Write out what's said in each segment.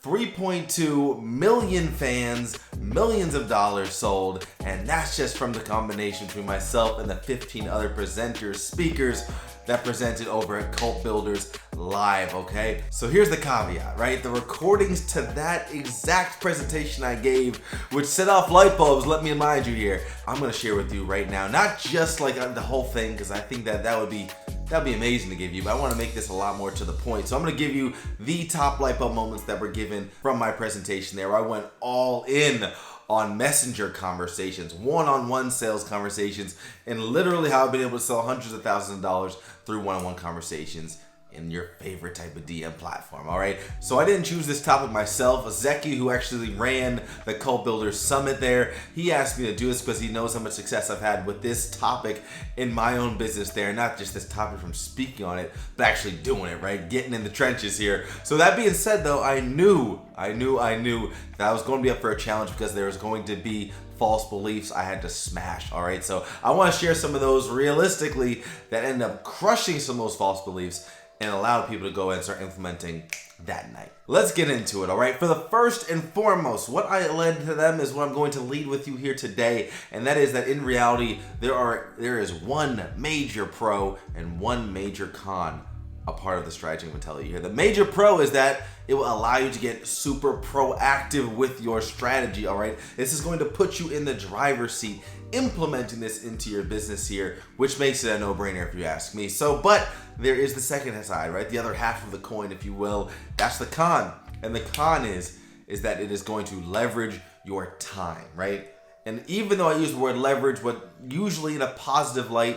3.2 million fans, millions of dollars sold, and that's just from the combination between myself and the 15 other presenters, speakers that presented over at Cult Builders Live, okay? So here's the caveat, right? The recordings to that exact presentation I gave, which set off light bulbs, let me remind you here, I'm gonna share with you right now. Not just like the whole thing, because I think that'd be amazing to give you, but I want to make this a lot more to the point. So I'm going to give you the top light bulb moments that were given from my presentation there, where I went all in on messenger conversations, one-on-one sales conversations, and literally how I've been able to sell hundreds of thousands of dollars through one-on-one conversations in your favorite type of DM platform, all right? So I didn't choose this topic myself. Zeki, who actually ran the Cult Builders Summit there, he asked me to do this because he knows how much success I've had with this topic in my own business there. Not just this topic from speaking on it, but actually doing it, right? Getting in the trenches here. So that being said though, I knew that I was going to be up for a challenge because there was going to be false beliefs I had to smash, all right? So I want to share some of those realistically that end up crushing some of those false beliefs and allow people to go and start implementing that night. Let's get into it, all right? For the first and foremost, what I led to them is what I'm going to lead with you here today, and that is that in reality, there is one major pro and one major con a part of the strategy I'm going to tell you here. The major pro is that it will allow you to get super proactive with your strategy, all right? This is going to put you in the driver's seat implementing this into your business here, which makes it a no-brainer if you ask me. But there is the second side, right? The other half of the coin, if you will. That's the con. And the con is that it is going to leverage your time, right? And even though I use the word leverage, but usually in a positive light,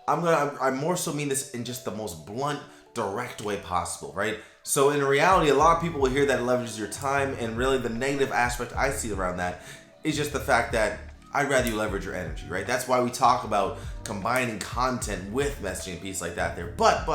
I more so mean this in just the most blunt, direct way possible, right? So in reality, a lot of people will hear that it leverages your time, and really the negative aspect I see around that is just the fact that I'd rather you leverage your energy, right? That's why we talk about combining content with messaging, a piece like that there. But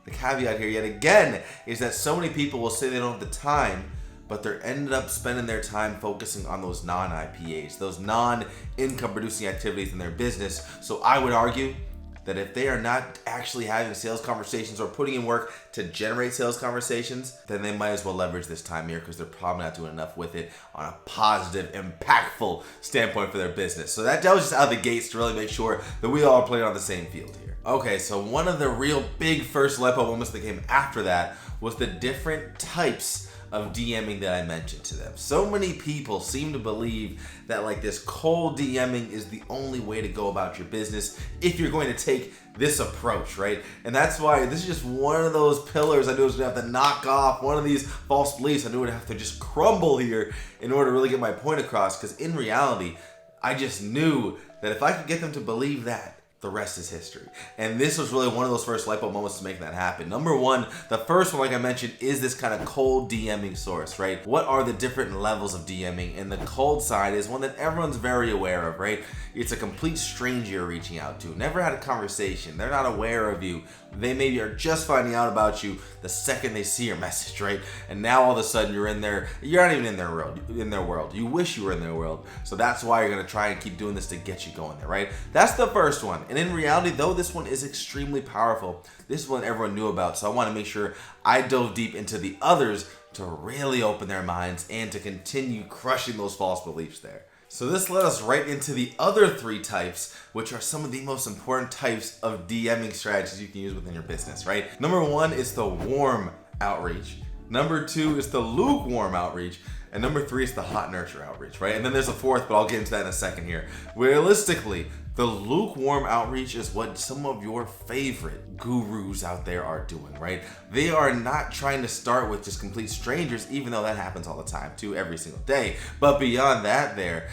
the caveat here yet again is that so many people will say they don't have the time, but they're ended up spending their time focusing on those non-IPAs, those non-income producing activities in their business. So I would argue that if they are not actually having sales conversations or putting in work to generate sales conversations, then they might as well leverage this time here because they're probably not doing enough with it on a positive, impactful standpoint for their business. So that was just out of the gates to really make sure that we all are playing on the same field here. Okay, so one of the real big first light bulb moments that came after that was the different types of DMing that I mentioned to them. So many people seem to believe that like this cold DMing is the only way to go about your business if you're going to take this approach, right? And that's why this is just one of those pillars I knew I was gonna have to knock off, one of these false beliefs I knew I'd have to just crumble here in order to really get my point across, because in reality, I just knew that if I could get them to believe that, the rest is history. And this was really one of those first light bulb moments to make that happen. Number one, the first one, like I mentioned, is this kind of cold DMing source, right? What are the different levels of DMing? And the cold side is one that everyone's very aware of, right? It's a complete stranger you're reaching out to. Never had a conversation. They're not aware of you. They maybe are just finding out about you the second they see your message, right? And now all of a sudden you're not even in their world. You wish you were in their world. So that's why you're gonna try and keep doing this to get you going there, right? That's the first one. And in reality, though this one is extremely powerful, this is one everyone knew about. So I want to make sure I dove deep into the others to really open their minds and to continue crushing those false beliefs there. So this led us right into the other three types, which are some of the most important types of DMing strategies you can use within your business, right? Number one is the warm outreach. Number two is the lukewarm outreach. And number three is the hot nurture outreach, right? And then there's a fourth, but I'll get into that in a second here. Realistically, the lukewarm outreach is what some of your favorite gurus out there are doing, right? They are not trying to start with just complete strangers, even though that happens all the time too, every single day. But beyond that they're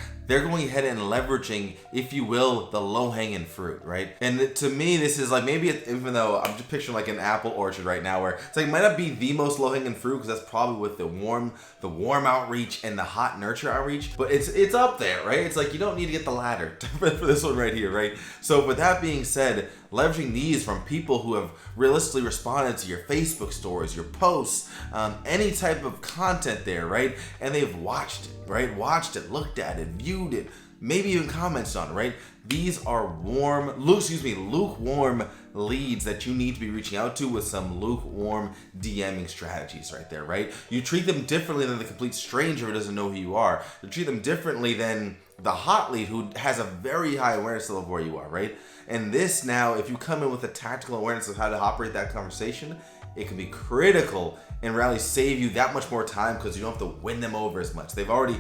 going ahead and leveraging, if you will, the low-hanging fruit, right? And to me, this is like, maybe even though I'm just picturing like an apple orchard right now, where it's like, it might not be the most low-hanging fruit, because that's probably with the warm outreach and the hot nurture outreach, but it's up there, right? It's like, you don't need to get the ladder for this one right here, right? So with that being said, leveraging these from people who have realistically responded to your Facebook stories, your posts, any type of content there, right? And they've watched it, right? Watched it, looked at it, viewed it, maybe even comments on, right? These are lukewarm leads that you need to be reaching out to with some lukewarm DMing strategies right there, right? You treat them differently than the complete stranger who doesn't know who you are. You treat them differently than the hot lead who has a very high awareness level of where you are, right? And this now, if you come in with a tactical awareness of how to operate that conversation, it can be critical and really save you that much more time because you don't have to win them over as much. They've already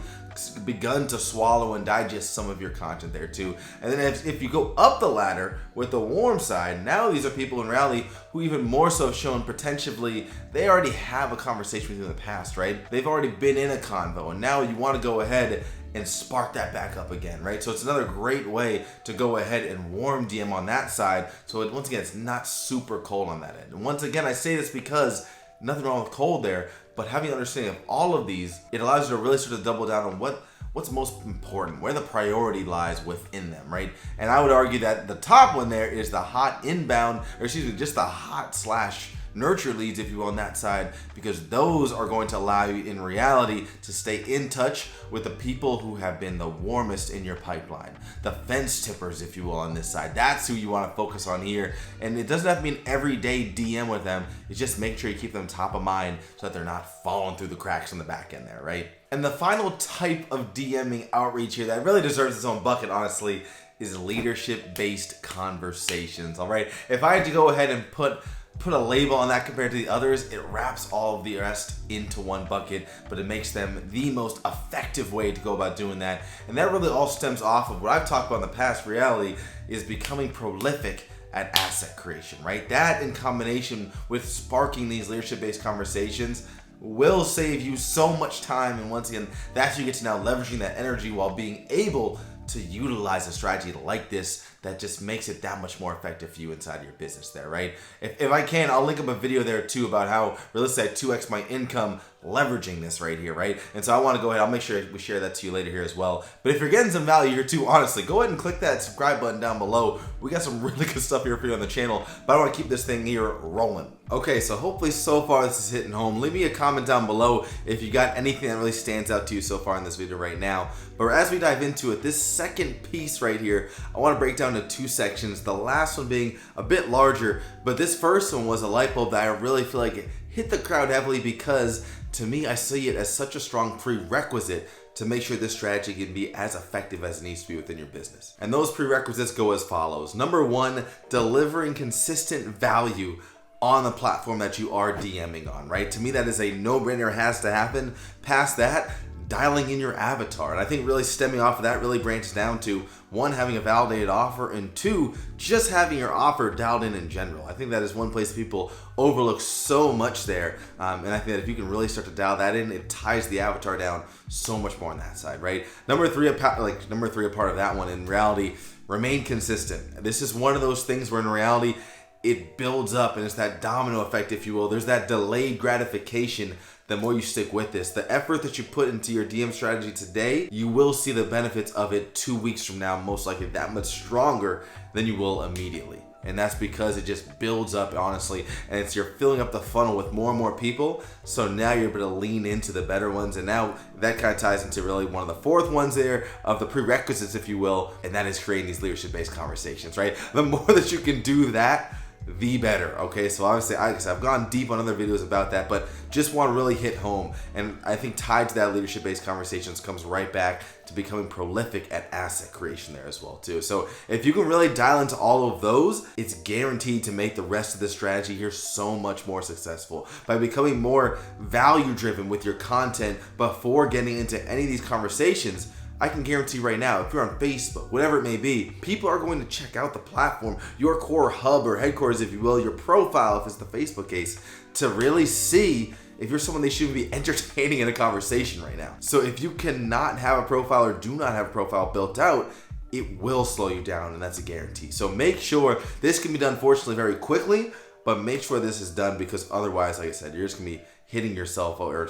begun to swallow and digest some of your content there too. And then if you go up the ladder with the warm side, now these are people in reality who even more so have shown potentially they already have a conversation with you in the past, right? They've already been in a convo, and now you want to go ahead and spark that back up again, right? So it's another great way to go ahead and warm DM on that side. So once again, it's not super cold on that end. And once again, I say this because nothing wrong with cold there, but having an understanding of all of these, it allows you to really sort of double down on what's most important, where the priority lies within them, right? And I would argue that the top one there is the hot inbound, or excuse me, just the hot / nurture leads, if you will, on that side, because those are going to allow you in reality to stay in touch with the people who have been the warmest in your pipeline, the fence tippers, if you will, on this side. That's who you want to focus on here. And it doesn't have to be an everyday DM with them. It's just make sure you keep them top of mind so that they're not falling through the cracks on the back end there, right? And the final type of DMing outreach here that really deserves its own bucket, honestly, is leadership-based conversations, all right? If I had to go ahead and put a label on that compared to the others, it wraps all of the rest into one bucket, but it makes them the most effective way to go about doing that. And that really all stems off of what I've talked about in the past. Reality is becoming prolific at asset creation, right? That in combination with sparking these leadership-based conversations will save you so much time. And once again, that's how you get to now leveraging that energy while being able to utilize a strategy like this that just makes it that much more effective for you inside of your business there, right? If I can, I'll link up a video there too about how realistically I 2x my income leveraging this right here, right? And so I want to go ahead, I'll make sure we share that to you later here as well. But if you're getting some value here too, honestly, go ahead and click that subscribe button down below. We got some really good stuff here for you on the channel, but I want to keep this thing here rolling. Okay, so hopefully so far this is hitting home. Leave me a comment down below if you got anything that really stands out to you so far in this video right now. But as we dive into it, this second piece right here, I want to break down into two sections. The last one being a bit larger, but this first one was a light bulb that I really feel like it hit the crowd heavily because to me, I see it as such a strong prerequisite to make sure this strategy can be as effective as it needs to be within your business. And those prerequisites go as follows. Number one, delivering consistent value on the platform that you are DMing on, right? To me, that is a no-brainer, has to happen. Past that, dialing in your avatar. And I think really stemming off of that really branches down to one, having a validated offer, and two, just having your offer dialed in general. I think that is one place people overlook so much there. And I think that if you can really start to dial that in, it ties the avatar down so much more on that side, right? Number three, a part of that one, in reality, remain consistent. This is one of those things where in reality, it builds up and it's that domino effect, if you will. There's that delayed gratification the more you stick with this. The effort that you put into your DM strategy today, you will see the benefits of it 2 weeks from now, most likely that much stronger than you will immediately. And that's because it just builds up, honestly, and you're filling up the funnel with more and more people. So now you're able to lean into the better ones. And now that kind of ties into really one of the fourth ones there of the prerequisites, if you will, and that is creating these leadership-based conversations, right? The more that you can do that, the better. Okay, so obviously I've gone deep on other videos about that, but just want to really hit home. And I think tied to that leadership-based conversations comes right back to becoming prolific at asset creation there as well too. So if you can really dial into all of those, it's guaranteed to make the rest of the strategy here so much more successful by becoming more value driven with your content before getting into any of these conversations. I can guarantee right now, if you're on Facebook, whatever it may be, people are going to check out the platform, your core hub or headquarters, if you will, your profile, if it's the Facebook case, to really see if you're someone they shouldn't be entertaining in a conversation right now. So if you cannot have a profile or do not have a profile built out, it will slow you down, and that's a guarantee. So make sure this can be done, fortunately, very quickly, but make sure this is done because otherwise, like I said, you're just gonna be hitting yourself or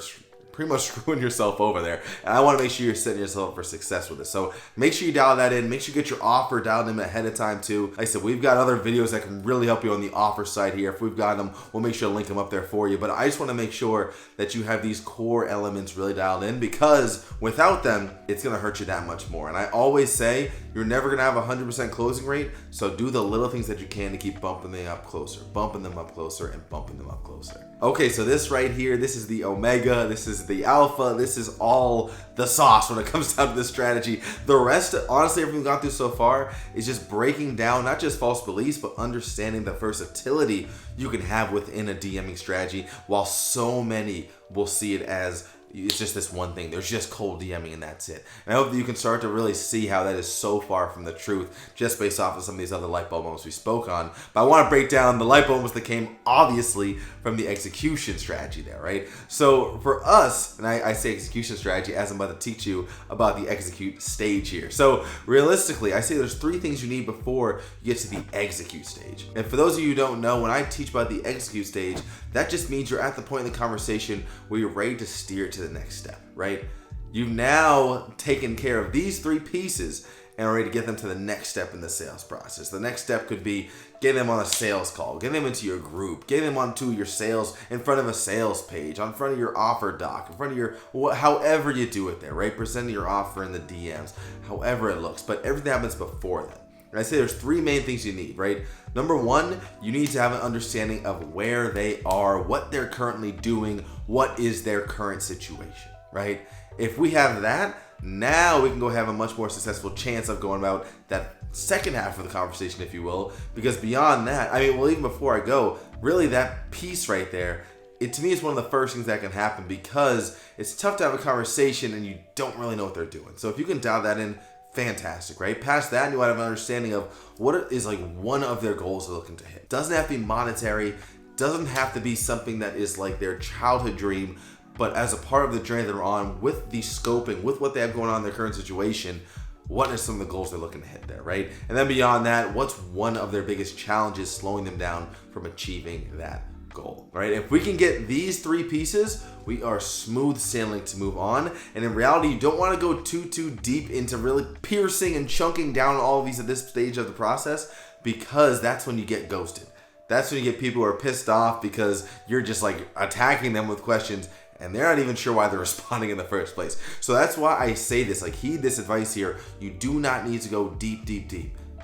pretty much screwing yourself over there. And I want to make sure you're setting yourself up for success with this. So make sure you dial that in. Make sure you get your offer dialed in ahead of time too. Like I said, we've got other videos that can really help you on the offer side here. If we've got them, we'll make sure to link them up there for you. But I just want to make sure that you have these core elements really dialed in, because without them, it's going to hurt you that much more. And I always say, you're never going to have a 100% closing rate. So do the little things that you can to keep bumping them up closer, bumping them up closer, and bumping them up closer. Okay, so this right here, this is the omega, this is the alpha, this is all the sauce when it comes down to this strategy. The rest, honestly, everything we've gone through so far is just breaking down not just false beliefs, but understanding the versatility you can have within a DMing strategy, while so many will see it as it's just this one thing. There's just cold DMing and that's it. And I hope that you can start to really see how that is so far from the truth, just based off of some of these other light bulb moments we spoke on. But I want to break down the light bulb moments that came obviously from the execution strategy there, right? So for us, and I say execution strategy as I'm about to teach you about the execute stage here. So realistically, I say there's 3 things you need before you get to the execute stage. And for those of you who don't know, when I teach about the execute stage, that just means you're at the point in the conversation where you're ready to steer to the next step, right? You've now taken care of these 3 pieces and are ready to get them to the next step in the sales process. The next step could be getting them on a sales call, getting them into your group, getting them onto your sales, in front of a sales page, on front of your offer doc, in front of your, however you do it there, right? Presenting your offer in the DMs, however it looks, but everything happens before that. And I say there's 3 main things you need, right? Number 1, you need to have an understanding of where they are, what they're currently doing, what is their current situation, right? If we have that, now we can go have a much more successful chance of going about that second half of the conversation, if you will, because beyond that, I mean, well, even before I go, really that piece right there, it to me is one of the first things that can happen, because it's tough to have a conversation and you don't really know what they're doing. So if you can dial that in, fantastic, right? Past that, you have an understanding of what is like one of their goals they're looking to hit. Doesn't have to be monetary, doesn't have to be something that is like their childhood dream, but as a part of the journey they're on, with the scoping, with what they have going on in their current situation, what are some of the goals they're looking to hit there, right? And then beyond that, what's one of their biggest challenges slowing them down from achieving that goal, right? If we can get these 3 pieces, we are smooth sailing to move on. And in reality, you don't want to go too deep into really piercing and chunking down all of these at this stage of the process, because that's when you get ghosted. That's when you get people who are pissed off because you're just like attacking them with questions and they're not even sure why they're responding in the first place. So that's why I say this, like, heed this advice here. You do not need to go deep.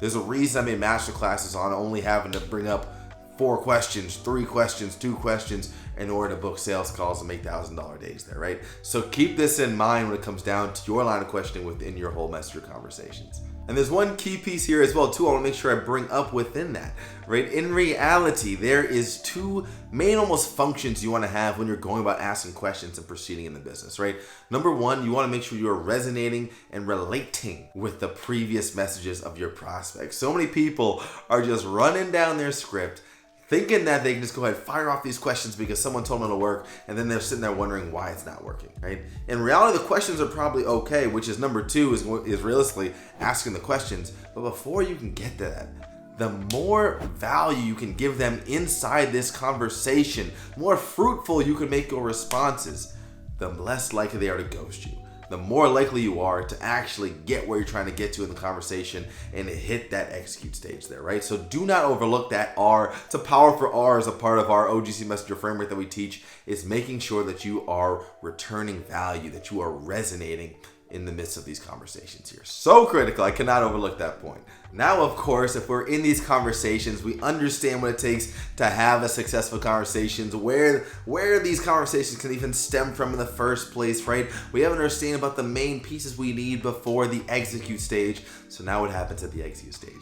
There's a reason I made master classes on only having to bring up 4 questions, 3 questions, 2 questions in order to book sales calls and make $1,000 days there, right? So keep this in mind when it comes down to your line of questioning within your whole messenger conversations. And there's one key piece here as well too I want to make sure I bring up within that, right? In reality, there is 2 main almost functions you want to have when you're going about asking questions and proceeding in the business, right? Number 1, you want to make sure you're resonating and relating with the previous messages of your prospects. So many people are just running down their script, thinking that they can just go ahead and fire off these questions because someone told them it'll work, and then they're sitting there wondering why it's not working, right? In reality, the questions are probably okay, which is number 2, is realistically asking the questions. But before you can get to that, the more value you can give them inside this conversation, the more fruitful you can make your responses, the less likely they are to ghost you. The more likely you are to actually get where you're trying to get to in the conversation and hit that execute stage there, right? So do not overlook that R. It's a powerful R as a part of our OGC Messenger framework that we teach, is making sure that you are returning value, that you are resonating in the midst of these conversations here. So critical. I cannot overlook that point. Now, of course, if we're in these conversations, we understand what it takes to have a successful conversations, where these conversations can even stem from in the first place, right? We have an understanding about the main pieces we need before the execute stage. So now what happens at the execute stage,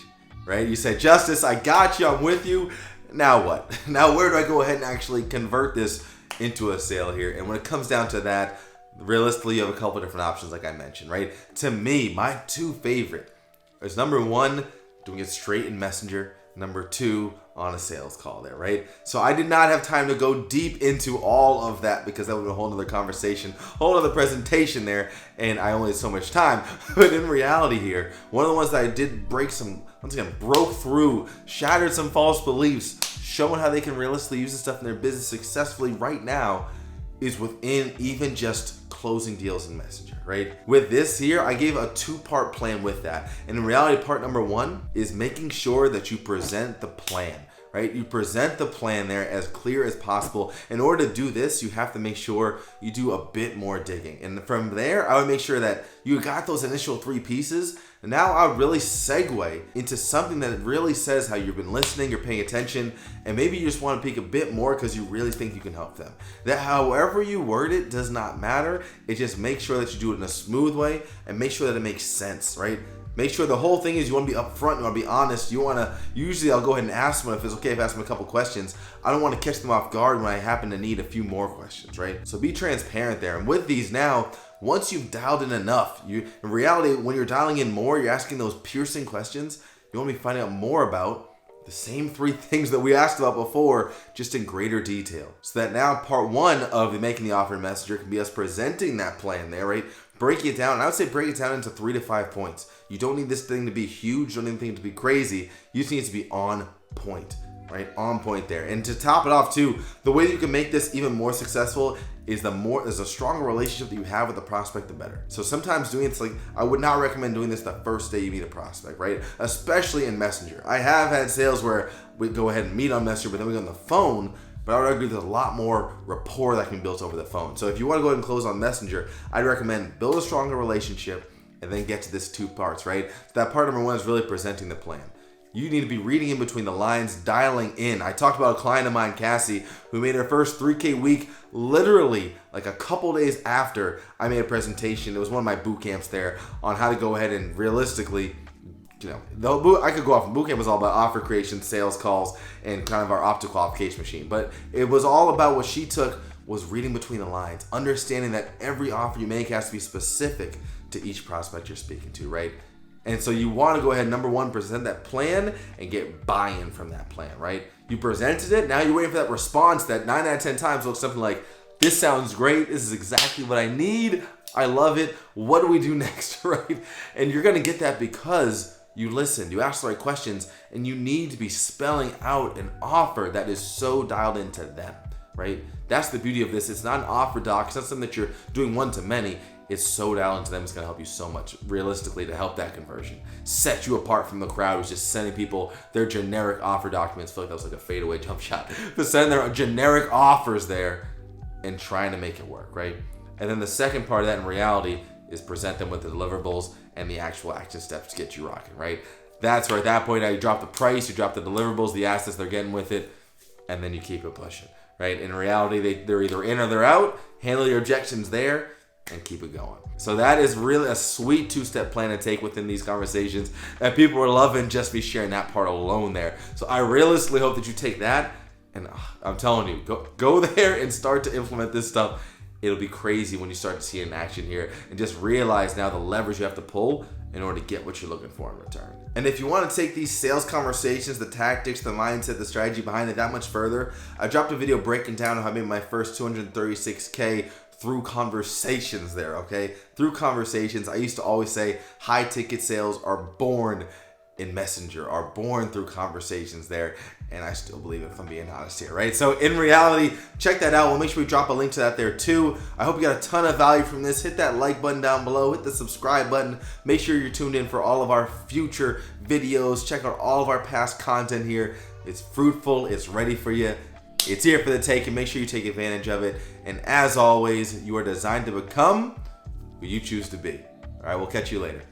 right? You say, Justice, I got you, I'm with you. Now what? Now where do I go ahead and actually convert this into a sale here? And when it comes down to that, realistically, you have a couple different options, like I mentioned, right? To me, my 2 favorite is number 1, doing it straight in Messenger. Number 2, on a sales call there, right? So I did not have time to go deep into all of that because that would be a whole other conversation, whole other presentation there, and I only had so much time. But in reality here, one of the ones that I did break some, once again, broke through, shattered some false beliefs, showing how they can realistically use this stuff in their business successfully right now, is within even just closing deals in Messenger, right? With this here, I gave a 2-part plan with that. And in reality, part number 1 is making sure that you present the plan, right? You present the plan there as clear as possible. In order to do this, you have to make sure you do a bit more digging. And from there, I would make sure that you got those initial 3 pieces. And now I would really segue into something that really says how you've been listening, you're paying attention, and maybe you just want to peek a bit more because you really think you can help them. That however you word it does not matter. It just make sure that you do it in a smooth way and make sure that it makes sense, right? Make sure the whole thing is you want to be upfront, you want to be honest, you want to, usually I'll go ahead and ask them if it's okay if I ask them a couple questions. I don't want to catch them off guard when I happen to need a few more questions, right? So be transparent there. And with these now, once you've dialed in enough, in reality, when you're dialing in more, you're asking those piercing questions, you want to be finding out more about the same 3 things that we asked about before, just in greater detail. So that now part 1 of the making the offer in Messenger can be us presenting that plan there, right? Breaking it down, and I would say break it down into 3 to 5 points. You don't need this thing to be huge, you don't need the thing to be crazy. You just need it to be on point, right? On point there. And to top it off too, the way that you can make this even more successful is there's a stronger relationship that you have with the prospect, the better. So sometimes doing it's like, I would not recommend doing this the first day you meet a prospect, right? Especially in Messenger. I have had sales where we go ahead and meet on Messenger, but then we go on the phone. But I would argue there's a lot more rapport that can be built over the phone. So if you want to go ahead and close on Messenger, I'd recommend build a stronger relationship and then get to this 2 parts, right? So that part number 1 is really presenting the plan. You need to be reading in between the lines, dialing in. I talked about a client of mine, Cassie, who made her first 3K week literally like a couple days after I made a presentation. It was one of my boot camps there on how to go ahead and realistically, I could go off. Boot camp was all about offer creation, sales calls, and kind of our optical qualification machine. But it was all about what she took was reading between the lines, understanding that every offer you make has to be specific to each prospect you're speaking to, right? And so you want to go ahead, number 1, present that plan and get buy-in from that plan, right? You presented it, now you're waiting for that response that 9 out of 10 times looks something like, this sounds great, this is exactly what I need, I love it, what do we do next, right? And you're going to get that because you listened, you asked the right questions, and you need to be spelling out an offer that is so dialed into them, right? That's the beauty of this. It's not an offer doc, it's not something that you're doing one-to-many. It's so dialed into them, it's gonna help you so much realistically to help that conversion. Set you apart from the crowd who's just sending people their generic offer documents. I feel like that was like a fadeaway jump shot. But sending their generic offers there and trying to make it work, right? And then the second part of that in reality is present them with the deliverables and the actual action steps to get you rocking, right? That's where at that point now you drop the price, you drop the deliverables, the assets they're getting with it, and then you keep it pushing, right? In reality, they're either in or they're out. Handle your objections there and keep it going. So that is really a sweet 2-step plan to take within these conversations, and people are loving just me sharing that part alone there. So I realistically hope that you take that, and I'm telling you, go there and start to implement this stuff. It'll be crazy when you start to see it in action here and just realize now the leverage you have to pull in order to get what you're looking for in return. And if you want to take these sales conversations, the tactics, the mindset, the strategy behind it that much further, I dropped a video breaking down how I made my first 236K through conversations there, okay? Through conversations. I used to always say high ticket sales are born in Messenger, are born through conversations there. And I still believe it, if I'm being honest here, right? So in reality, check that out. We'll make sure we drop a link to that there too. I hope you got a ton of value from this. Hit that like button down below, hit the subscribe button. Make sure you're tuned in for all of our future videos. Check out all of our past content here. It's fruitful, it's ready for you. It's here for the take, and make sure you take advantage of it. And as always, you are designed to become who you choose to be. All right, we'll catch you later.